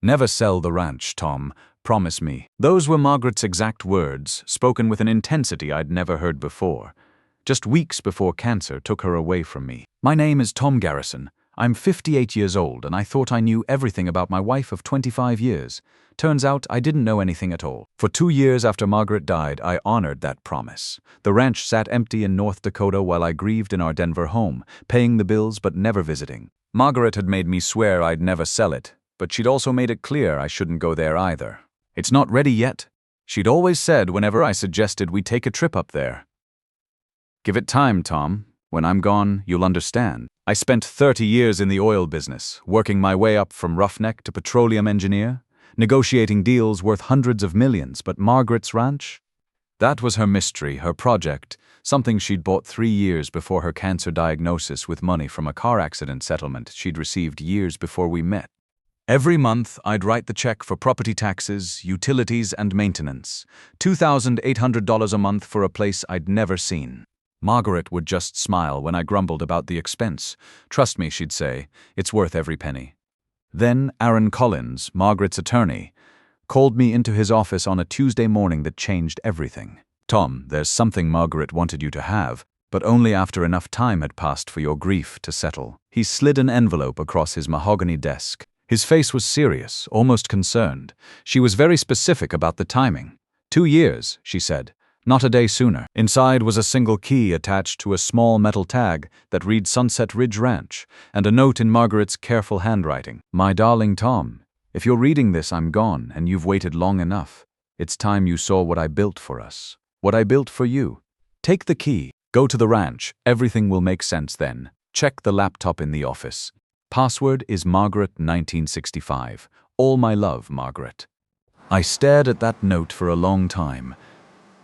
"Never sell the ranch, Tom. Promise me." Those were Margaret's exact words, spoken with an intensity I'd never heard before. Just weeks before cancer took her away from me. "My name is Tom Garrison. I'm 58 years old, and I thought I knew everything about my wife of 25 years. Turns out I didn't know anything at all. For 2 years after Margaret died, I honored that promise. The ranch sat empty in North Dakota while I grieved in our Denver home, paying the bills but never visiting. Margaret had made me swear I'd never sell it, but she'd also made it clear I shouldn't go there either. It's not ready yet. She'd always said whenever I suggested we take a trip up there. "Give it time, Tom. When I'm gone, you'll understand." I spent 30 years in the oil business, working my way up from roughneck to petroleum engineer, negotiating deals worth hundreds of millions, but Margaret's ranch? That was her mystery, her project, something she'd bought 3 years before her cancer diagnosis with money from a car accident settlement she'd received years before we met. Every month, I'd write the check for property taxes, utilities, and maintenance. $2,800 a month for a place I'd never seen. Margaret would just smile when I grumbled about the expense. "Trust me," she'd say, "it's worth every penny." Then Aaron Collins, Margaret's attorney, called me into his office on a Tuesday morning that changed everything. "Tom, there's something Margaret wanted you to have, but only after enough time had passed for your grief to settle." He slid an envelope across his mahogany desk. His face was serious, almost concerned. She was very specific about the timing. 2 years, she said. Not a day sooner. Inside was a single key attached to a small metal tag that read Sunset Ridge Ranch, and a note in Margaret's careful handwriting. "My darling Tom, if you're reading this, I'm gone, and you've waited long enough. It's time you saw what I built for us. What I built for you. Take the key, go to the ranch, everything will make sense then. Check the laptop in the office. Password is Margaret 1965. All my love, Margaret." I stared at that note for a long time.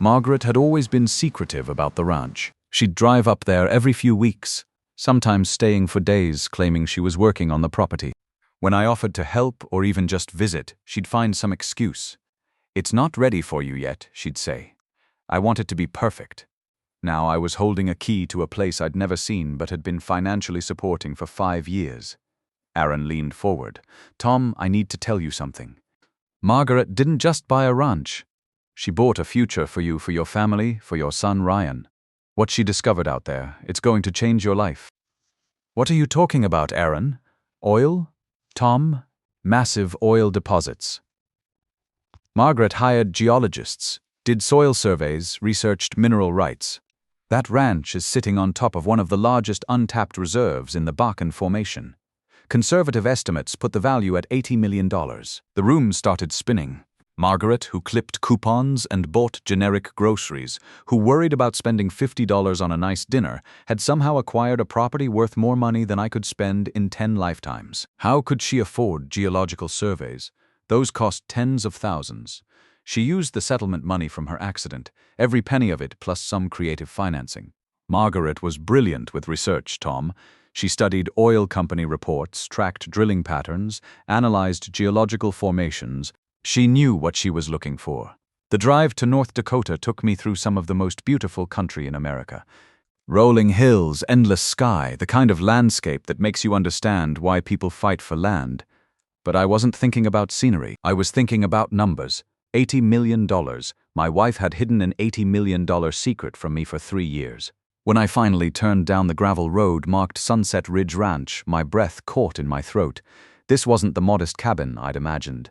Margaret had always been secretive about the ranch. She'd drive up there every few weeks, sometimes staying for days, claiming she was working on the property. When I offered to help or even just visit, she'd find some excuse. "It's not ready for you yet," she'd say. I want it to be perfect. Now I was holding a key to a place I'd never seen but had been financially supporting for 5 years. Aaron leaned forward. "Tom, I need to tell you something. Margaret didn't just buy a ranch. She bought a future for you, for your family, for your son Ryan. What she discovered out there, it's going to change your life." "What are you talking about, Aaron? Oil?" "Tom, massive oil deposits. Margaret hired geologists, did soil surveys, researched mineral rights. That ranch is sitting on top of one of the largest untapped reserves in the Bakken Formation. Conservative estimates put the value at $80 million. The room started spinning. Margaret, who clipped coupons and bought generic groceries, who worried about spending $50 on a nice dinner, had somehow acquired a property worth more money than I could spend in 10 lifetimes. How could she afford geological surveys? Those cost tens of thousands. She used the settlement money from her accident, every penny of it plus some creative financing. Margaret was brilliant with research, Tom. She studied oil company reports, tracked drilling patterns, analyzed geological formations. She knew what she was looking for. The drive to North Dakota took me through some of the most beautiful country in America. Rolling hills, endless sky, the kind of landscape that makes you understand why people fight for land. But I wasn't thinking about scenery. I was thinking about numbers. $80 million. My wife had hidden an $80 million secret from me for 3 years. When I finally turned down the gravel road marked Sunset Ridge Ranch, my breath caught in my throat. This wasn't the modest cabin I'd imagined.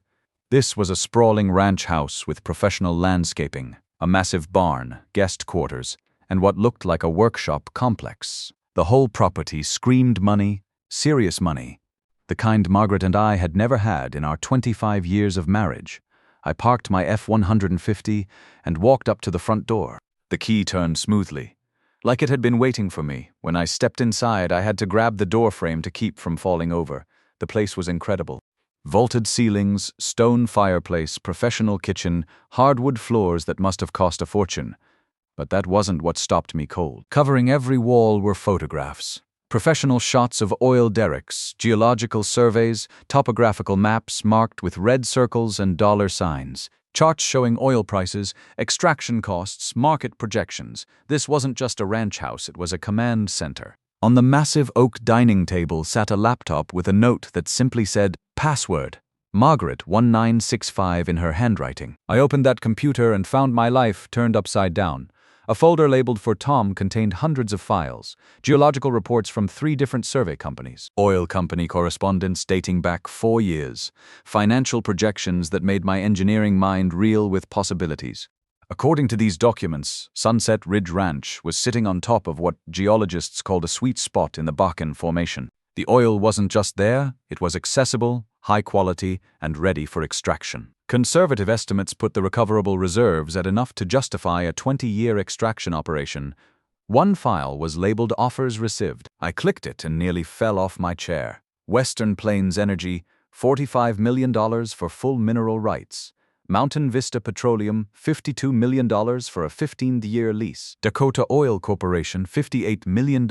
This was a sprawling ranch house with professional landscaping, a massive barn, guest quarters, and what looked like a workshop complex. The whole property screamed money, serious money, the kind Margaret and I had never had in our 25 years of marriage. I parked my F-150 and walked up to the front door. The key turned smoothly, like it had been waiting for me. When I stepped inside, I had to grab the door frame to keep from falling over. The place was incredible. Vaulted ceilings, stone fireplace, professional kitchen, hardwood floors that must have cost a fortune. But that wasn't what stopped me cold. Covering every wall were photographs. Professional shots of oil derricks, geological surveys, topographical maps marked with red circles and dollar signs, charts showing oil prices, extraction costs, market projections. This wasn't just a ranch house, it was a command center. On the massive oak dining table sat a laptop with a note that simply said, "Password." Margaret 1965 in her handwriting. I opened that computer and found my life turned upside down. A folder labeled for Tom contained hundreds of files, geological reports from 3 different survey companies, oil company correspondence dating back 4 years, financial projections that made my engineering mind reel with possibilities. According to these documents, Sunset Ridge Ranch was sitting on top of what geologists called a sweet spot in the Bakken Formation. The oil wasn't just there, it was accessible, high quality, and ready for extraction. Conservative estimates put the recoverable reserves at enough to justify a 20-year extraction operation. One file was labeled Offers Received. I clicked it and nearly fell off my chair. Western Plains Energy, $45 million for full mineral rights. Mountain Vista Petroleum, $52 million for a 15-year lease. Dakota Oil Corporation, $58 million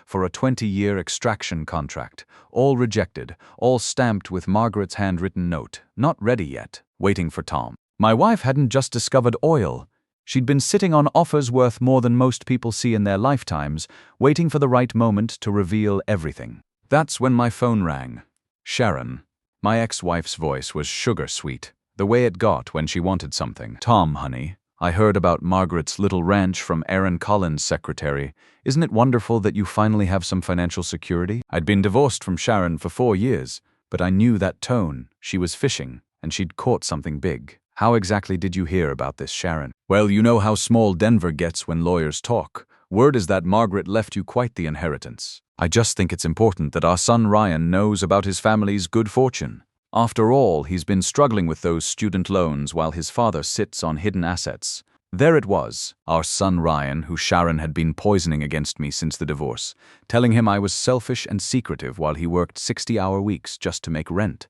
for a 20-year extraction contract. All rejected, all stamped with Margaret's handwritten note. Not ready yet. Waiting for Tom. My wife hadn't just discovered oil. She'd been sitting on offers worth more than most people see in their lifetimes, waiting for the right moment to reveal everything. That's when my phone rang. Sharon. My ex-wife's voice was sugar sweet. The way it got when she wanted something. Tom, honey, I heard about Margaret's little ranch from Aaron Collins' secretary. Isn't it wonderful that you finally have some financial security? I'd been divorced from Sharon for 4 years, but I knew that tone. She was fishing, and she'd caught something big. How exactly did you hear about this, Sharon? Well, you know how small Denver gets when lawyers talk. Word is that Margaret left you quite the inheritance. I just think it's important that our son Ryan knows about his family's good fortune. After all, he's been struggling with those student loans while his father sits on hidden assets. There it was, our son Ryan, who Sharon had been poisoning against me since the divorce, telling him I was selfish and secretive while he worked 60-hour weeks just to make rent.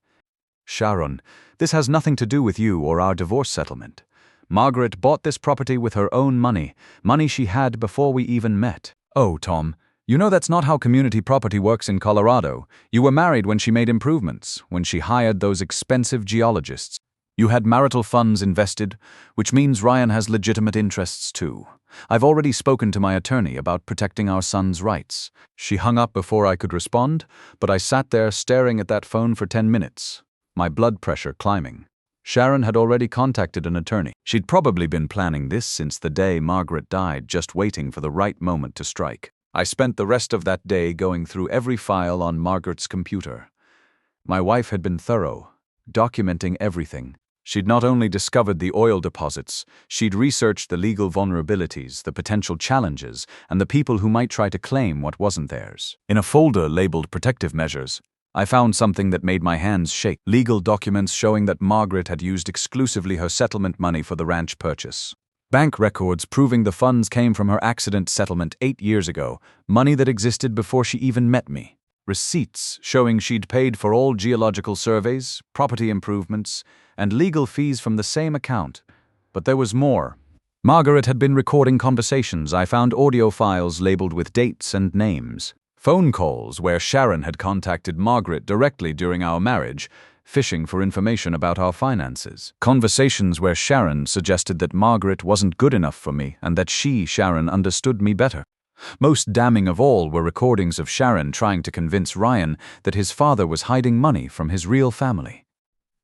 Sharon, this has nothing to do with you or our divorce settlement. Margaret bought this property with her own money, money she had before we even met. Oh, Tom. You know that's not how community property works in Colorado. You were married when she made improvements, when she hired those expensive geologists. You had marital funds invested, which means Ryan has legitimate interests too. I've already spoken to my attorney about protecting our son's rights. She hung up before I could respond, but I sat there staring at that phone for 10 minutes, my blood pressure climbing. Sharon had already contacted an attorney. She'd probably been planning this since the day Margaret died, just waiting for the right moment to strike. I spent the rest of that day going through every file on Margaret's computer. My wife had been thorough, documenting everything. She'd not only discovered the oil deposits, she'd researched the legal vulnerabilities, the potential challenges, and the people who might try to claim what wasn't theirs. In a folder labeled Protective Measures, I found something that made my hands shake. Legal documents showing that Margaret had used exclusively her settlement money for the ranch purchase. Bank records proving the funds came from her accident settlement 8 years ago, money that existed before she even met me. Receipts showing she'd paid for all geological surveys, property improvements, and legal fees from the same account. But there was more. Margaret had been recording conversations. I found audio files labeled with dates and names. Phone calls where Sharon had contacted Margaret directly during our marriage, fishing for information about our finances. Conversations where Sharon suggested that Margaret wasn't good enough for me and that she, Sharon, understood me better. Most damning of all were recordings of Sharon trying to convince Ryan that his father was hiding money from his real family.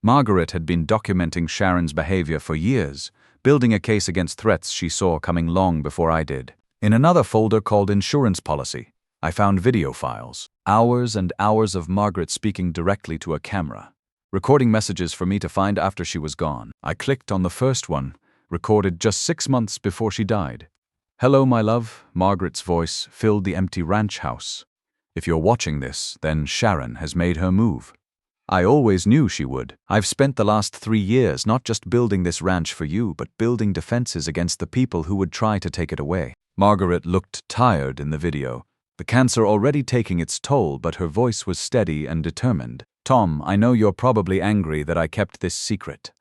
Margaret had been documenting Sharon's behavior for years, building a case against threats she saw coming long before I did. In another folder called Insurance Policy, I found video files, hours and hours of Margaret speaking directly to a camera, recording messages for me to find after she was gone. I clicked on the first one, recorded just 6 months before she died. Hello, my love, Margaret's voice filled the empty ranch house. If you're watching this, then Sharon has made her move. I always knew she would. I've spent the last 3 years not just building this ranch for you, but building defenses against the people who would try to take it away. Margaret looked tired in the video, the cancer already taking its toll, but her voice was steady and determined. Tom, I know you're probably angry that I kept this secret,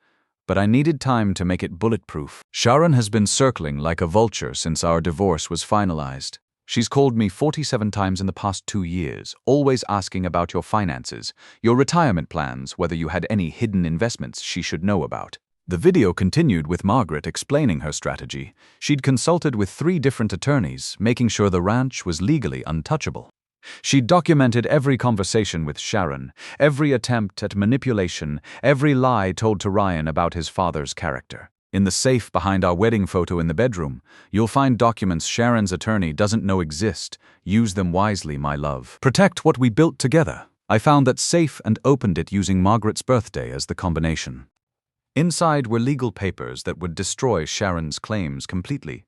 but I needed time to make it bulletproof. Sharon has been circling like a vulture since our divorce was finalized. She's called me 47 times in the past 2 years, always asking about your finances, your retirement plans, whether you had any hidden investments she should know about. The video continued with Margaret explaining her strategy. She'd consulted with 3 different attorneys, making sure the ranch was legally untouchable. She documented every conversation with Sharon, every attempt at manipulation, every lie told to Ryan about his father's character. In the safe behind our wedding photo in the bedroom, you'll find documents Sharon's attorney doesn't know exist. Use them wisely, my love. Protect what we built together. I found that safe and opened it using Margaret's birthday as the combination. Inside were legal papers that would destroy Sharon's claims completely.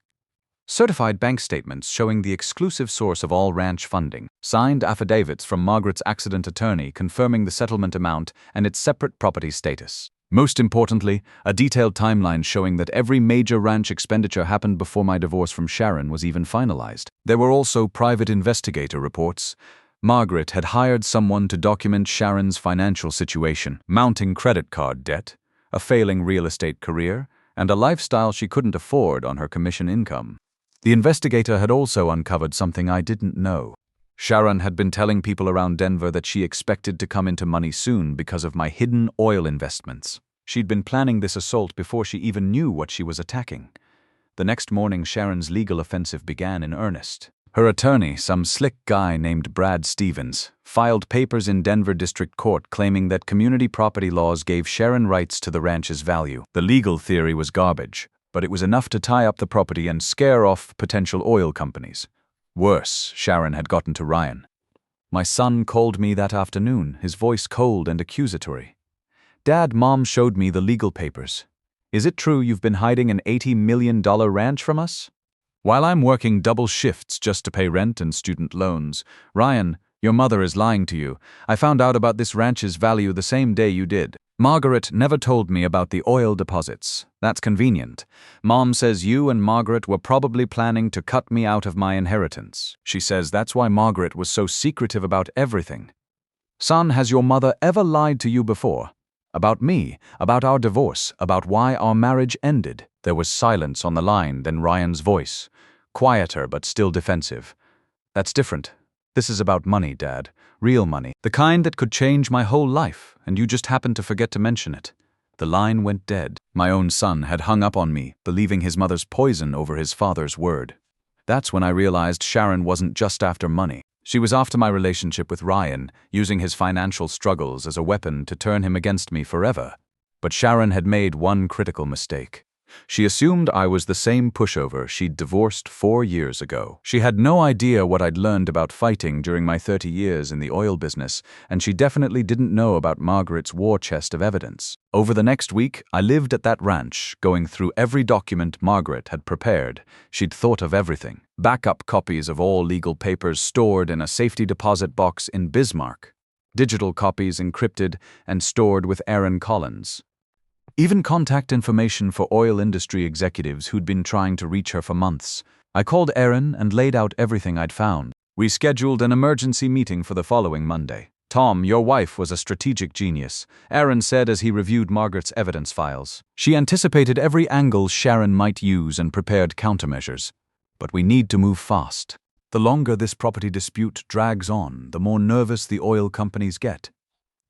Certified bank statements showing the exclusive source of all ranch funding, signed affidavits from Margaret's accident attorney confirming the settlement amount and its separate property status. Most importantly, a detailed timeline showing that every major ranch expenditure happened before my divorce from Sharon was even finalized. There were also private investigator reports. Margaret had hired someone to document Sharon's financial situation, mounting credit card debt, a failing real estate career, and a lifestyle she couldn't afford on her commission income. The investigator had also uncovered something I didn't know. Sharon had been telling people around Denver that she expected to come into money soon because of my hidden oil investments. She'd been planning this assault before she even knew what she was attacking. The next morning, Sharon's legal offensive began in earnest. Her attorney, some slick guy named Brad Stevens, filed papers in Denver District Court claiming that community property laws gave Sharon rights to the ranch's value. The legal theory was garbage, but it was enough to tie up the property and scare off potential oil companies. Worse, Sharon had gotten to Ryan. My son called me that afternoon, his voice cold and accusatory. Dad, Mom showed me the legal papers. Is it true you've been hiding an $80 million ranch from us? While I'm working double shifts just to pay rent and student loans, Ryan, your mother is lying to you. I found out about this ranch's value the same day you did. Margaret never told me about the oil deposits. That's convenient. Mom says you and Margaret were probably planning to cut me out of my inheritance. She says that's why Margaret was so secretive about everything. Son, has your mother ever lied to you before? About me, about our divorce, about why our marriage ended? There was silence on the line, then Ryan's voice, quieter but still defensive. That's different. This is about money, Dad. Real money. The kind that could change my whole life, and you just happened to forget to mention it. The line went dead. My own son had hung up on me, believing his mother's poison over his father's word. That's when I realized Sharon wasn't just after money. She was after my relationship with Ryan, using his financial struggles as a weapon to turn him against me forever. But Sharon had made one critical mistake. She assumed I was the same pushover she'd divorced 4 years ago. She had no idea what I'd learned about fighting during my 30 years in the oil business, and she definitely didn't know about Margaret's war chest of evidence. Over the next week, I lived at that ranch, going through every document Margaret had prepared. She'd thought of everything. Backup copies of all legal papers stored in a safety deposit box in Bismarck. Digital copies encrypted and stored with Aaron Collins. Even contact information for oil industry executives who'd been trying to reach her for months. I called Aaron and laid out everything I'd found. We scheduled an emergency meeting for the following Monday. Tom, your wife was a strategic genius, Aaron said as he reviewed Margaret's evidence files. She anticipated every angle Sharon might use and prepared countermeasures. But we need to move fast. The longer this property dispute drags on, the more nervous the oil companies get.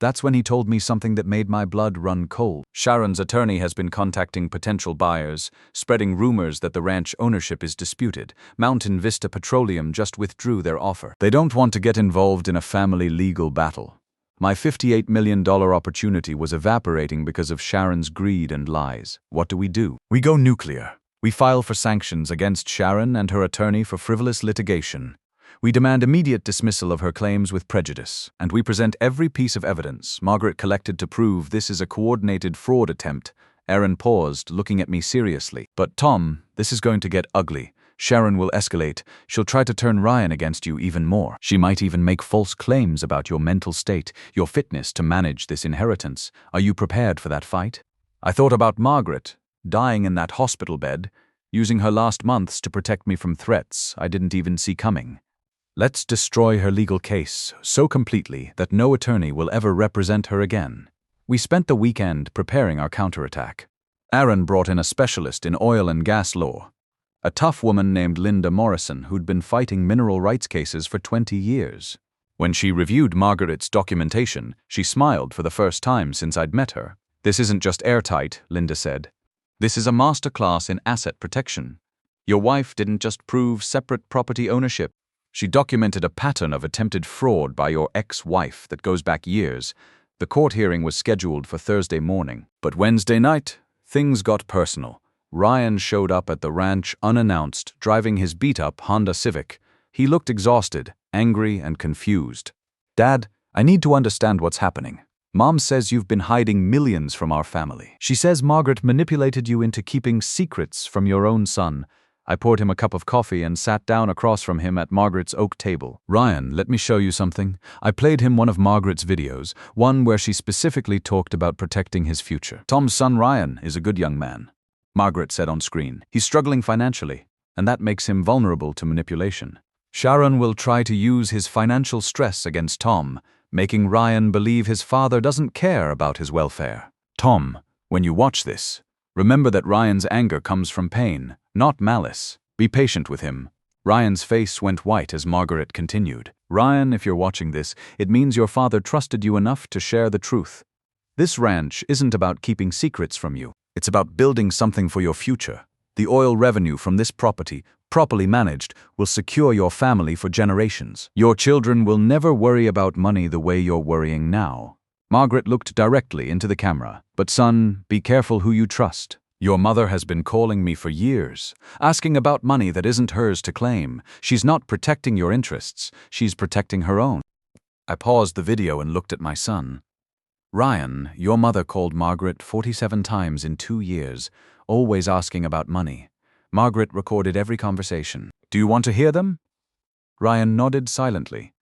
That's when he told me something that made my blood run cold. Sharon's attorney has been contacting potential buyers, spreading rumors that the ranch ownership is disputed. Mountain Vista Petroleum just withdrew their offer. They don't want to get involved in a family legal battle. My $58 million opportunity was evaporating because of Sharon's greed and lies. What do? We go nuclear. We file for sanctions against Sharon and her attorney for frivolous litigation. We demand immediate dismissal of her claims with prejudice, and we present every piece of evidence Margaret collected to prove this is a coordinated fraud attempt. Aaron paused, looking at me seriously. But Tom, this is going to get ugly. Sharon will escalate. She'll try to turn Ryan against you even more. She might even make false claims about your mental state, your fitness to manage this inheritance. Are you prepared for that fight? I thought about Margaret, dying in that hospital bed, using her last months to protect me from threats I didn't even see coming. Let's destroy her legal case so completely that no attorney will ever represent her again. We spent the weekend preparing our counterattack. Aaron brought in a specialist in oil and gas law, a tough woman named Linda Morrison who'd been fighting mineral rights cases for 20 years. When she reviewed Margaret's documentation, she smiled for the first time since I'd met her. This isn't just airtight, Linda said. This is a masterclass in asset protection. Your wife didn't just prove separate property ownership. She documented a pattern of attempted fraud by your ex-wife that goes back years. The court hearing was scheduled for Thursday morning. But Wednesday night, things got personal. Ryan showed up at the ranch unannounced, driving his beat-up Honda Civic. He looked exhausted, angry, and confused. "Dad, I need to understand what's happening. Mom says you've been hiding millions from our family. She says Margaret manipulated you into keeping secrets from your own son." I poured him a cup of coffee and sat down across from him at Margaret's oak table. "Ryan, let me show you something." I played him one of Margaret's videos, one where she specifically talked about protecting his future. "Tom's son Ryan is a good young man," Margaret said on screen. "He's struggling financially, and that makes him vulnerable to manipulation. Sharon will try to use his financial stress against Tom, making Ryan believe his father doesn't care about his welfare. Tom, when you watch this, remember that Ryan's anger comes from pain, not malice. Be patient with him." Ryan's face went white as Margaret continued. "Ryan, if you're watching this, it means your father trusted you enough to share the truth. This ranch isn't about keeping secrets from you. It's about building something for your future. The oil revenue from this property, properly managed, will secure your family for generations. Your children will never worry about money the way you're worrying now." Margaret looked directly into the camera. "But son, be careful who you trust. Your mother has been calling me for years, asking about money that isn't hers to claim. She's not protecting your interests, she's protecting her own." I paused the video and looked at my son. "Ryan, your mother called Margaret 47 times in 2 years, always asking about money. Margaret recorded every conversation. Do you want to hear them?" Ryan nodded silently.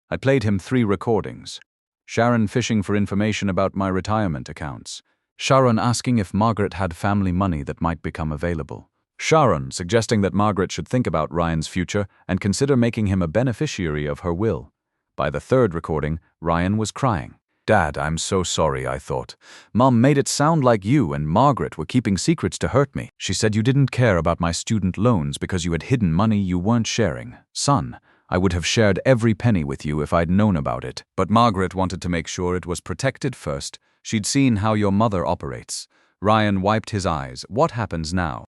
I played him 3 recordings. Sharon fishing for information about my retirement accounts. Sharon asking if Margaret had family money that might become available. Sharon suggesting that Margaret should think about Ryan's future and consider making him a beneficiary of her will. By the 3rd recording, Ryan was crying. "Dad, I'm so sorry," I thought. "Mom made it sound like you and Margaret were keeping secrets to hurt me. She said you didn't care about my student loans because you had hidden money you weren't sharing. Son, I would have shared every penny with you if I'd known about it. But Margaret wanted to make sure it was protected first. She'd seen how your mother operates." Ryan wiped his eyes. "What happens now?"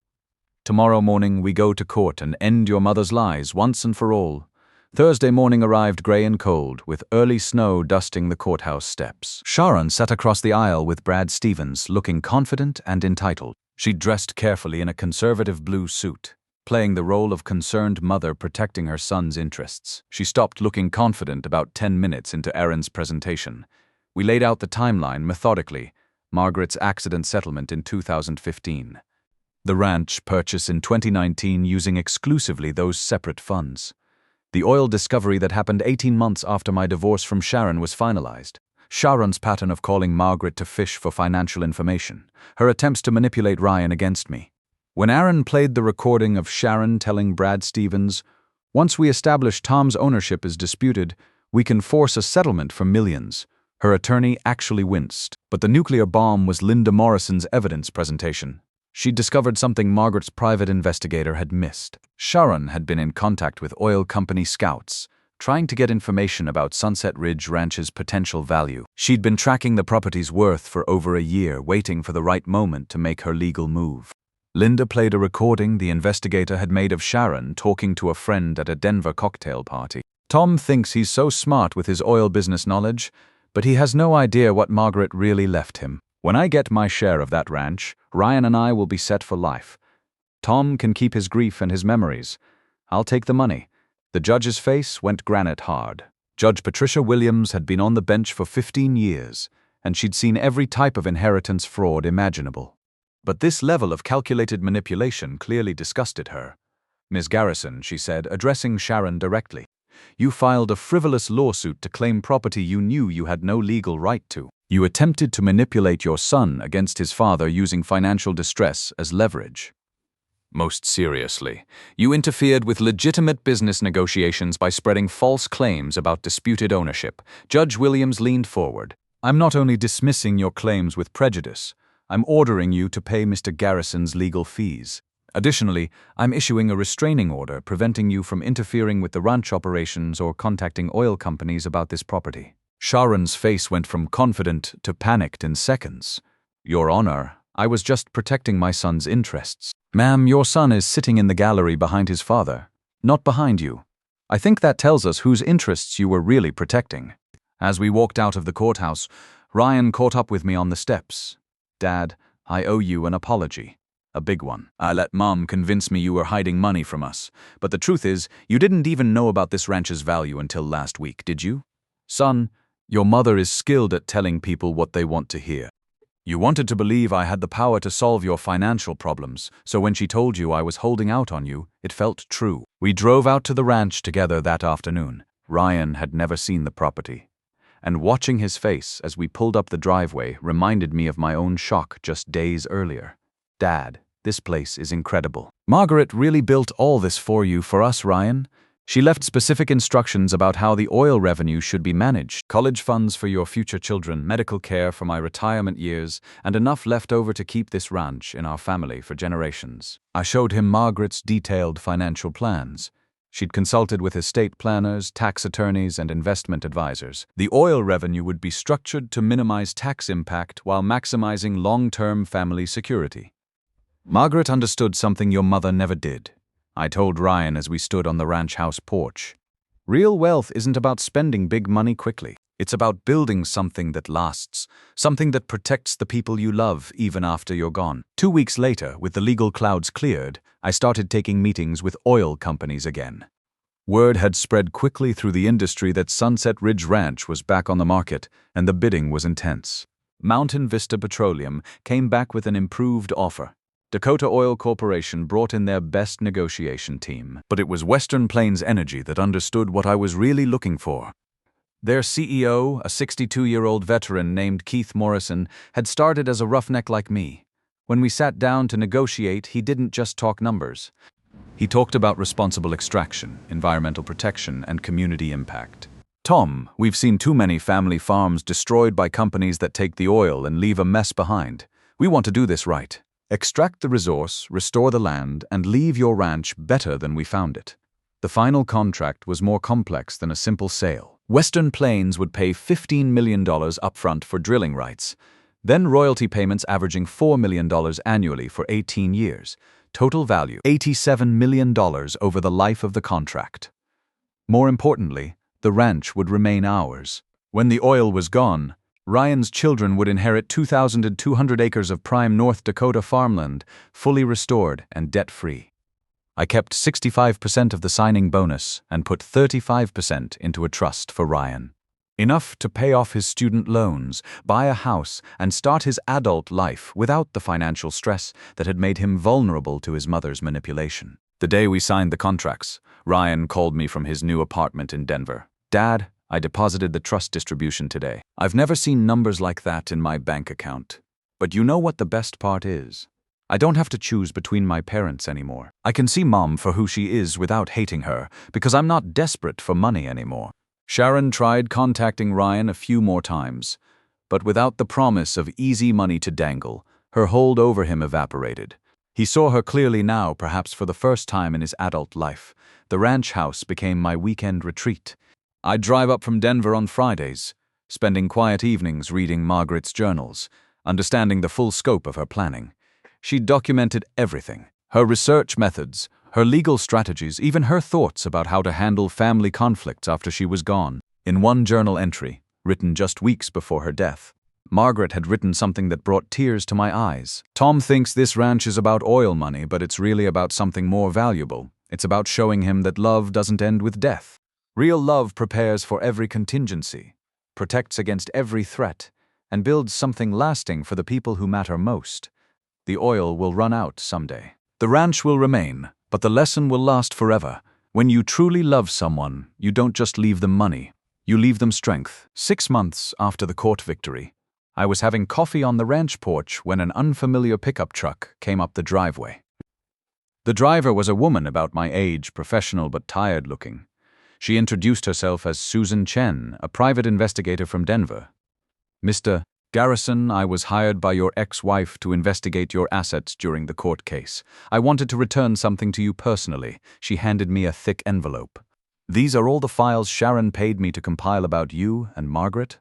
"Tomorrow morning we go to court and end your mother's lies once and for all." Thursday morning arrived gray and cold, with early snow dusting the courthouse steps. Sharon sat across the aisle with Brad Stevens, looking confident and entitled. She'd dressed carefully in a conservative blue suit, playing the role of concerned mother protecting her son's interests. She stopped looking confident about 10 minutes into Aaron's presentation. We laid out the timeline methodically. Margaret's accident settlement in 2015. The ranch purchase in 2019 using exclusively those separate funds. The oil discovery that happened 18 months after my divorce from Sharon was finalized. Sharon's pattern of calling Margaret to fish for financial information. Her attempts to manipulate Ryan against me. When Aaron played the recording of Sharon telling Brad Stevens, "Once we establish Tom's ownership is disputed, we can force a settlement for millions," her attorney actually winced. But the nuclear bomb was Linda Morrison's evidence presentation. She'd discovered something Margaret's private investigator had missed. Sharon had been in contact with oil company scouts, trying to get information about Sunset Ridge Ranch's potential value. She'd been tracking the property's worth for over a year, waiting for the right moment to make her legal move. Linda played a recording the investigator had made of Sharon talking to a friend at a Denver cocktail party. "Tom thinks he's so smart with his oil business knowledge, but he has no idea what Margaret really left him. When I get my share of that ranch, Ryan and I will be set for life. Tom can keep his grief and his memories. I'll take the money." The judge's face went granite hard. Judge Patricia Williams had been on the bench for 15 years, and she'd seen every type of inheritance fraud imaginable. But this level of calculated manipulation clearly disgusted her. "Ms. Garrison," she said, addressing Sharon directly, "you filed a frivolous lawsuit to claim property you knew you had no legal right to. You attempted to manipulate your son against his father using financial distress as leverage. Most seriously, you interfered with legitimate business negotiations by spreading false claims about disputed ownership." Judge Williams leaned forward. "I'm not only dismissing your claims with prejudice, I'm ordering you to pay Mr. Garrison's legal fees. Additionally, I'm issuing a restraining order preventing you from interfering with the ranch operations or contacting oil companies about this property." Sharon's face went from confident to panicked in seconds. "Your Honor, I was just protecting my son's interests." "Ma'am, your son is sitting in the gallery behind his father, not behind you. I think that tells us whose interests you were really protecting. As we walked out of the courthouse, Ryan caught up with me on the steps. Dad, I owe you an apology. A big one. I let Mom convince me you were hiding money from us. But the truth is, you didn't even know about this ranch's value until last week, did you? Son, your mother is skilled at telling people what they want to hear. You wanted to believe I had the power to solve your financial problems, so when she told you I was holding out on you, it felt true. We drove out to the ranch together that afternoon. Ryan had never seen the property, and watching his face as we pulled up the driveway reminded me of my own shock just days earlier. Dad, this place is incredible. Margaret really built all this for you, for us, Ryan. She left specific instructions about how the oil revenue should be managed. College funds for your future children, medical care for my retirement years, and enough left over to keep this ranch in our family for generations. I showed him Margaret's detailed financial plans. She'd consulted with estate planners, tax attorneys, and investment advisors. The oil revenue would be structured to minimize tax impact while maximizing long-term family security. Margaret understood something your mother never did. I told Ryan as we stood on the ranch house porch. Real wealth isn't about spending big money quickly. It's about building something that lasts, something that protects the people you love even after you're gone. 2 weeks later, with the legal clouds cleared, I started taking meetings with oil companies again. Word had spread quickly through the industry that Sunset Ridge Ranch was back on the market, and the bidding was intense. Mountain Vista Petroleum came back with an improved offer. Dakota Oil Corporation brought in their best negotiation team, but it was Western Plains Energy that understood what I was really looking for. Their CEO, a 62-year-old veteran named Keith Morrison, had started as a roughneck like me. When we sat down to negotiate, he didn't just talk numbers. He talked about responsible extraction, environmental protection, and community impact. Tom, we've seen too many family farms destroyed by companies that take the oil and leave a mess behind. We want to do this right. Extract the resource, restore the land, and leave your ranch better than we found it. The final contract was more complex than a simple sale. Western Plains would pay $15 million upfront for drilling rights, then royalty payments averaging $4 million annually for 18 years. Total value, $87 million over the life of the contract. More importantly, the ranch would remain ours. When the oil was gone, Ryan's children would inherit 2,200 acres of prime North Dakota farmland, fully restored and debt-free. I kept 65% of the signing bonus and put 35% into a trust for Ryan. Enough to pay off his student loans, buy a house, and start his adult life without the financial stress that had made him vulnerable to his mother's manipulation. The day we signed the contracts, Ryan called me from his new apartment in Denver. Dad, I deposited the trust distribution today. I've never seen numbers like that in my bank account. But you know what the best part is? I don't have to choose between my parents anymore. I can see Mom for who she is without hating her, because I'm not desperate for money anymore. Sharon tried contacting Ryan a few more times, but without the promise of easy money to dangle, her hold over him evaporated. He saw her clearly now, perhaps for the first time in his adult life. The ranch house became my weekend retreat. I'd drive up from Denver on Fridays, spending quiet evenings reading Margaret's journals, understanding the full scope of her planning. She'd documented everything, her research methods, her legal strategies, even her thoughts about how to handle family conflicts after she was gone. In one journal entry, written just weeks before her death, Margaret had written something that brought tears to my eyes. Tom thinks this ranch is about oil money, but it's really about something more valuable. It's about showing him that love doesn't end with death. Real love prepares for every contingency, protects against every threat, and builds something lasting for the people who matter most. The oil will run out someday. The ranch will remain, but the lesson will last forever. When you truly love someone, you don't just leave them money, you leave them strength. 6 months after the court victory, I was having coffee on the ranch porch when an unfamiliar pickup truck came up the driveway. The driver was a woman about my age, professional but tired-looking. She introduced herself as Susan Chen, a private investigator from Denver. Mr. Garrison, I was hired by your ex-wife to investigate your assets during the court case. I wanted to return something to you personally. She handed me a thick envelope. These are all the files Sharon paid me to compile about you and Margaret.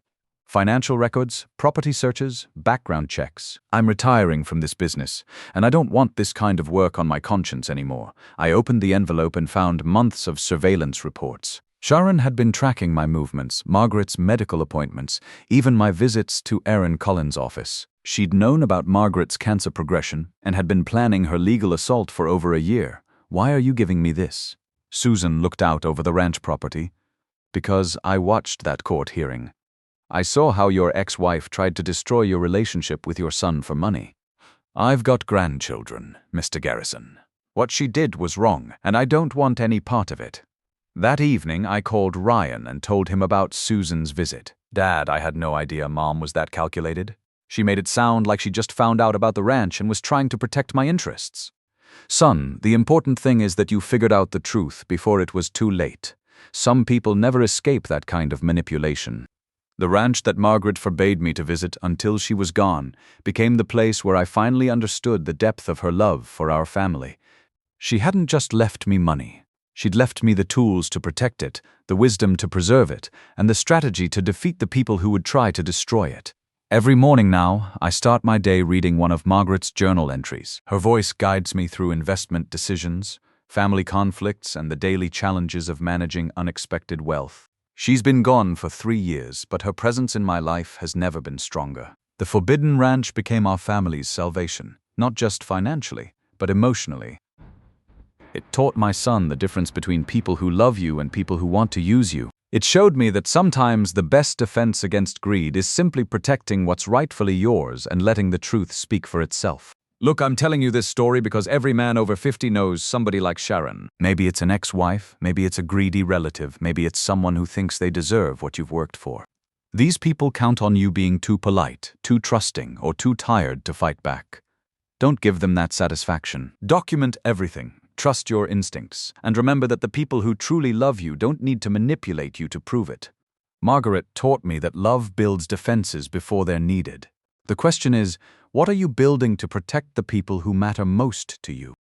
Financial records, property searches, background checks. I'm retiring from this business, and I don't want this kind of work on my conscience anymore. I opened the envelope and found months of surveillance reports. Sharon had been tracking my movements, Margaret's medical appointments, even my visits to Aaron Cullen's office. She'd known about Margaret's cancer progression and had been planning her legal assault for over a year. Why are you giving me this? Susan looked out over the ranch property. Because I watched that court hearing. I saw how your ex-wife tried to destroy your relationship with your son for money. I've got grandchildren, Mr. Garrison. What she did was wrong, and I don't want any part of it. That evening, I called Ryan and told him about Susan's visit. Dad, I had no idea Mom was that calculated. She made it sound like she just found out about the ranch and was trying to protect my interests. Son, the important thing is that you figured out the truth before it was too late. Some people never escape that kind of manipulation. The ranch that Margaret forbade me to visit until she was gone became the place where I finally understood the depth of her love for our family. She hadn't just left me money. She'd left me the tools to protect it, the wisdom to preserve it, and the strategy to defeat the people who would try to destroy it. Every morning now, I start my day reading one of Margaret's journal entries. Her voice guides me through investment decisions, family conflicts, and the daily challenges of managing unexpected wealth. She's been gone for 3 years, but her presence in my life has never been stronger. The Forbidden Ranch became our family's salvation, not just financially, but emotionally. It taught my son the difference between people who love you and people who want to use you. It showed me that sometimes the best defense against greed is simply protecting what's rightfully yours and letting the truth speak for itself. Look, I'm telling you this story because every man over 50 knows somebody like Sharon. Maybe it's an ex-wife, maybe it's a greedy relative, maybe it's someone who thinks they deserve what you've worked for. These people count on you being too polite, too trusting, or too tired to fight back. Don't give them that satisfaction. Document everything. Trust your instincts, and remember that the people who truly love you don't need to manipulate you to prove it. Margaret taught me that love builds defenses before they're needed. The question is, what are you building to protect the people who matter most to you?